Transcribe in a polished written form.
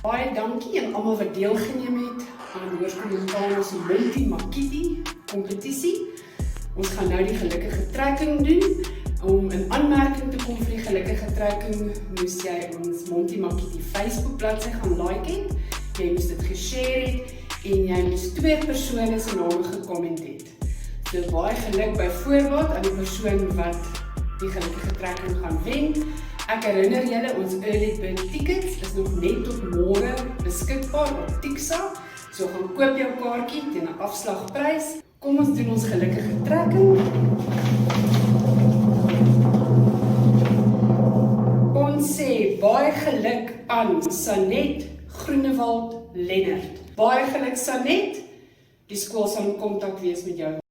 Baie dankie aan almal wat deelgeneem het aan Hoërskool Montana se Monty Makiti kompetisie. Ons gaan nou die gelukkige trekking doen. Om in aanmerking te kom vir die gelukkige trekking, moes jy ons Monty Makiti Facebook bladsy gaan like het. Jy moes dit geshare het en jy moes 2 persone se name gekomment het. So baie geluk by voorbaat aan die persoon wat die gelukkige trekking gaan wen. Ek herinner julle, ons early bird tickets is nog net tot môre beskikbaar op Tixa. So gaan koop jou kaartjie teen 'n afslagprys. Kom ons doen ons gelukkige trekking. Ons sê baie geluk aan Sanet Groenewald Lennert. Baie geluk Sanet. Die skool sal in kontak wees met jou.